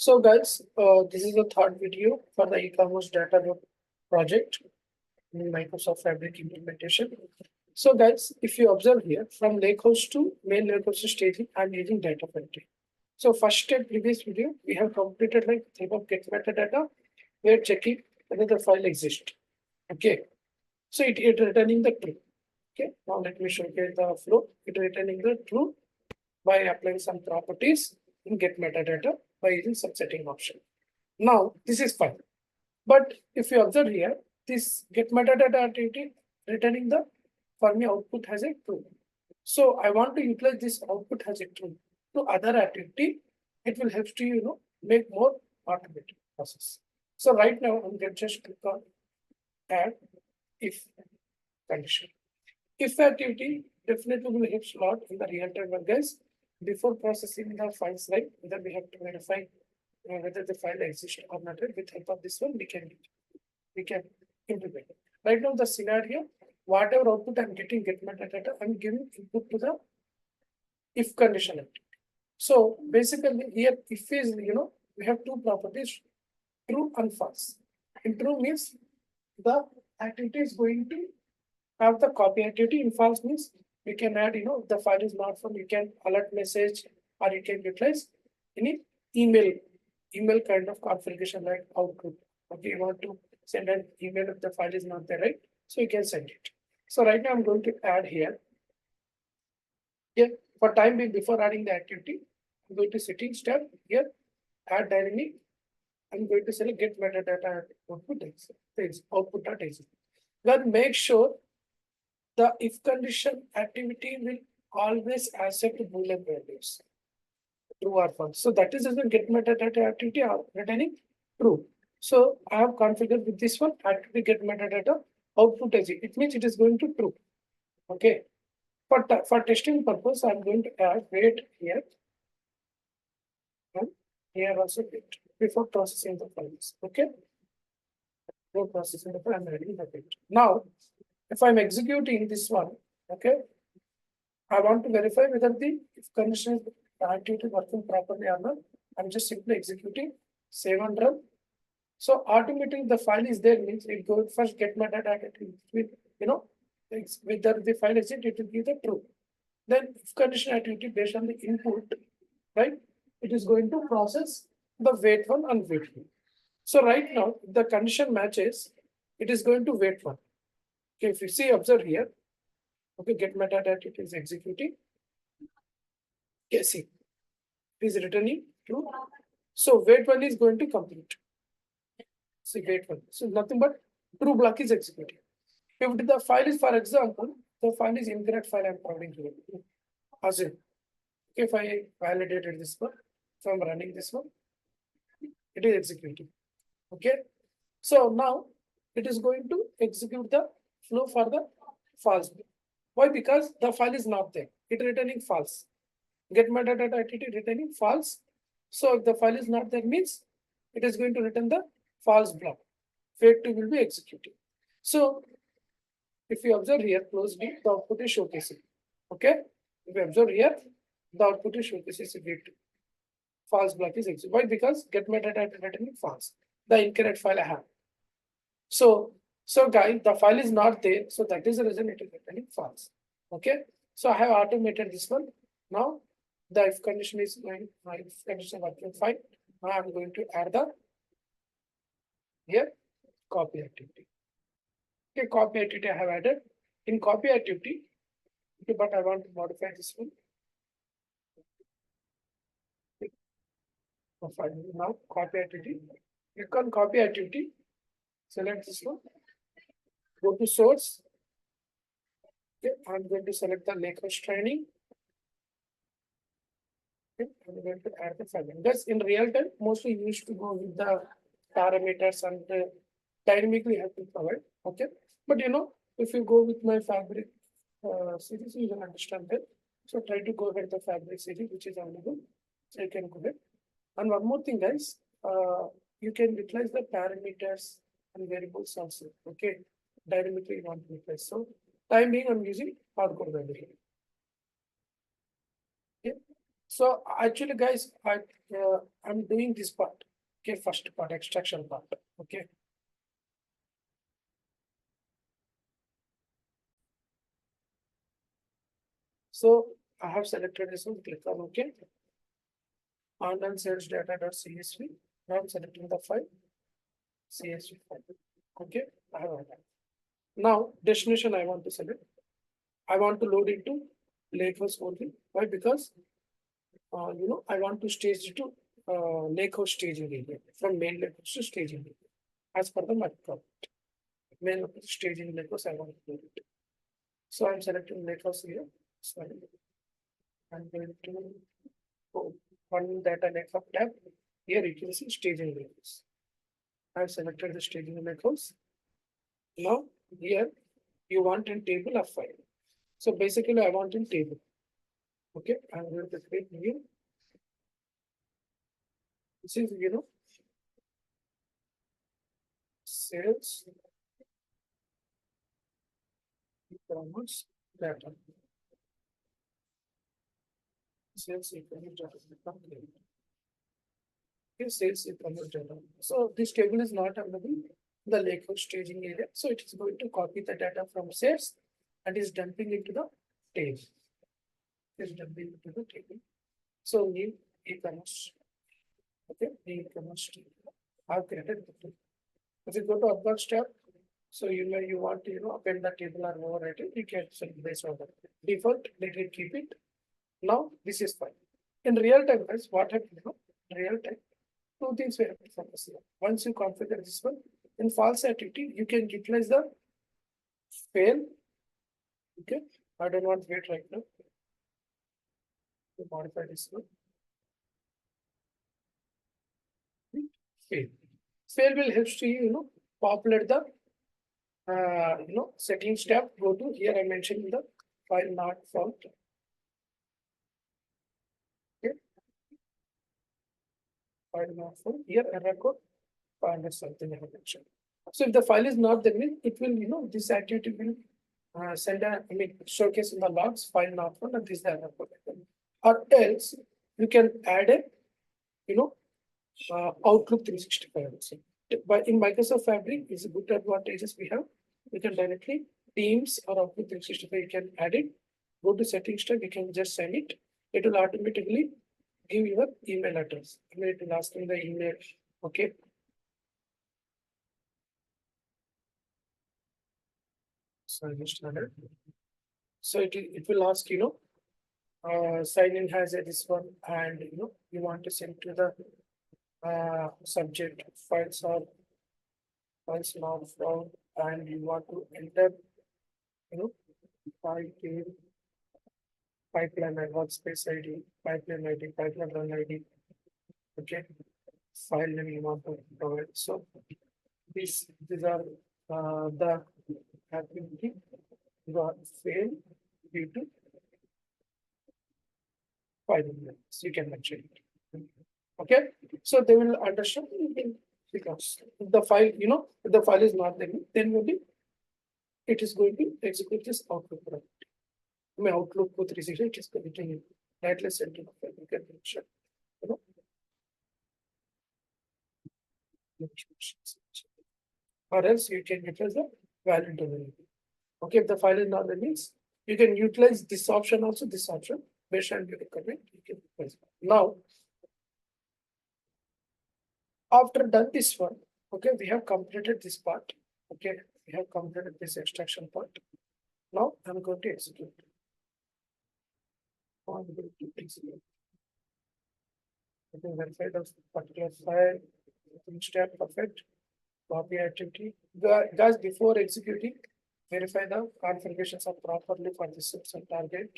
So guys, this is the third video for the e-commerce data project in Microsoft Fabric implementation. So guys, if you observe here from lakehouse to main lakehouse staging, I'm using data factory. So first step, previous video, we have completed like type of get metadata. We are checking whether the file exists. Okay. So it returning the true. Okay. Now let me show you the flow. It returning the true by applying some properties in get metadata by using subsetting option. Now this is fine. But if you observe here, this get metadata activity returning the for me output has a true. So I want to utilize this output has a true to other activity. It will help to make more automated process. So right now I'm going to just click on add if condition. If activity definitely will help a lot in the real time, guys. Before processing the files, right? Whether we have to verify whether the file exists or not. With help of this one, we can implement it. Right now, the scenario, whatever output I'm getting, get metadata, I'm giving input to the if condition activity. So basically, here if is we have two properties, true and false. In true means the activity is going to have the copy activity. In false means we can add, the file is not from, you can alert message or you can utilize any email kind of configuration like output. Okay, you want to send an email if the file is not there, right? So you can send it. So right now I'm going to add here. Yeah, for time being before adding the activity, I'm going to settings tab here, add dynamic. I'm going to select get metadata output.exe. Then make sure the if condition activity will always accept Boolean values, true or false. So that is the get metadata activity are returning true. So I have configured with this one activity get metadata output as it means it is going to true. Okay. For testing purpose, I'm going to add wait here and here also wait before processing the files. Okay. Before processing the file, I'm adding the wait. Now, if I'm executing this one, okay, I want to verify whether the if condition is activity working properly or not. I'm just simply executing, save and run. So automatically the file is there means it goes first get metadata with whether the file is it will give the true. Then if condition activity based on the input, right? It is going to process the wait one and wait two. So right now if the condition matches, it is going to wait one. Okay, if you see observe here, okay, get metadata it is executing. Okay, see, it is returning true. So wait one is going to complete. See wait one. So nothing but true block is executing. If the file is, for example, the file is incorrect file I'm providing here. Azure. If I validated this one, if I'm running this one, it is executing. Okay. So now it is going to execute the flow for the false. Why? Because the file is not there. It returning false. Get metadata activity returning false. So if the file is not there means it is going to return the false block. Wait 2 will be executing. So if you observe here closely, the output is showcasing. Okay. If you observe here, the output is showcasing wait 2. False block is executed. Why? Because get metadata returning false. The incorrect file I have. So guys, the file is not there. So that is the reason it is returning false. Okay. So I have automated this one. Now the if condition is my if condition working fine. Now I'm going to add the here copy activity. Okay, copy activity I have added. In copy activity, okay, but I want to modify this one. Now copy activity. Click on copy activity. Select this one. Go to source. Okay, I'm going to select the lakehouse training. Okay, I'm going to add the file. That's in real time. Mostly used to go with the parameters and dynamically have to provide. Okay, but if you go with my Fabric series, you will understand that. So try to go with the Fabric series, which is available. So you can go ahead. And one more thing, guys, you can utilize the parameters and variables also. Okay, dynamically you want to utilize. So time being, I'm using hardcode value here. Okay. So actually, guys, I'm doing this part. Okay, first part, extraction part. Okay. So I have selected this one. Click on OK. Online sales data.csv. Now I'm selecting the file. CSV file. Okay. I have that. Now destination I want to select. I want to load into Lakehouse only. Why? Because I want to stage it to Lakehouse staging area from main Lakehouse to staging area as per the my project. Main staging Lakehouse I want to do it. So I'm selecting Lakehouse here. So I'm going to go one data Lakehouse tab. Here you can see staging Lakehouse. I've selected the staging Lakehouse. Now here you want a table of file. So basically I want in table. Okay, I'm going to create new. This is sales e-commerce data. Sales e-commerce data. Okay, sales e-commerce data. So this table is not available in the Lakehouse staging area. So it is going to copy the data from sales and is dumping into the table. Is dumping into the table. So new e-commerce. Okay, e-commerce table. I've created the table. If you go to Upwork tab, so you want to append the table or overwrite it, you can select based on the default, let it keep it. Now this is fine. In real time, guys, what happened? In real time, two things we have to focus here. Once you configure this one, in false activity, you can utilize the fail. Okay, I don't want to wait right now to modify this one. Fail. Fail will help to populate the settings tab. Go to here. I mentioned the file not found. Okay, file not found. Here error code 500 something I have mentioned. So if the file is not there, it will this activity will showcase in the logs file not found and this is the error code. Or else you can add a Outlook 365 also. But in Microsoft Fabric, it's a good advantages we have. We can directly Teams or Outlook 365, you can add it. Go to settings tab, you can just send it. It will automatically give your email address. It will ask you the email. Okay. So I just added. So it will ask sign in has this one, and you want to send to the subject files not found, and you want to enter file name, pipeline and workspace ID, pipeline ID, pipeline run ID. Okay, file name you want to provide. So these are the activity got failed due to file name. So you can mention it. Okay, so they will understand because if the file, if the file is not there, then maybe it is going to execute this Outlook product. I mean, Outlook with 360, it is going directly sent to the file. You can mention, or else you can utilize the valid domain. Okay, if the file is not there, means you can utilize this option also, this option based on your requirement. You can utilize. Now, after done this one, okay, we have completed this part. Okay, we have completed this extraction part. Now I'm going to execute. I'm going to execute. I can verify the particular file. Step perfect. Copy activity. Guys, before executing, verify the configurations are properly for the steps and target.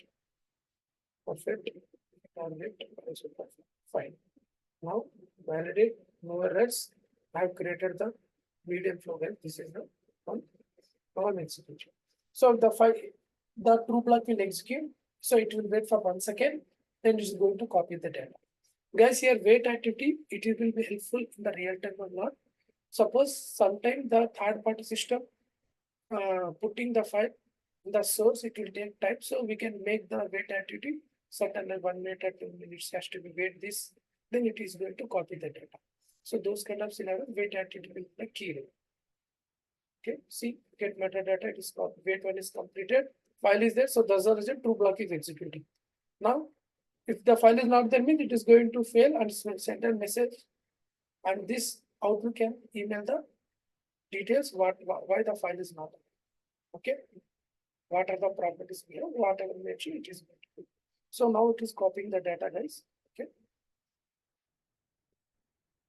Perfect. Target. Also perfect. Fine. Now validate. No errors. I have created the medium flow. This is the one. Now I'm executing. So the file, the true block will execute. So it will wait for 1 second. Then it's going to copy the data. Guys, here wait activity, it will be helpful in the real time or not. Suppose sometime the third party system putting the file in the source, it will take time. So we can make the wait activity certain 1 minute or 2 minutes has to be wait this, then it is going to copy the data. So those kind of scenario, wait activity will be the key role. Okay, see, get metadata, it is wait one is completed, file is there, so thus the result true block is executing. Now, if the file is not there, means it is going to fail and send a message, and this Outlook can email the details why the file is not there. Okay, what are the properties here, whatever mentioned it is going to be. So now it is copying the data, guys.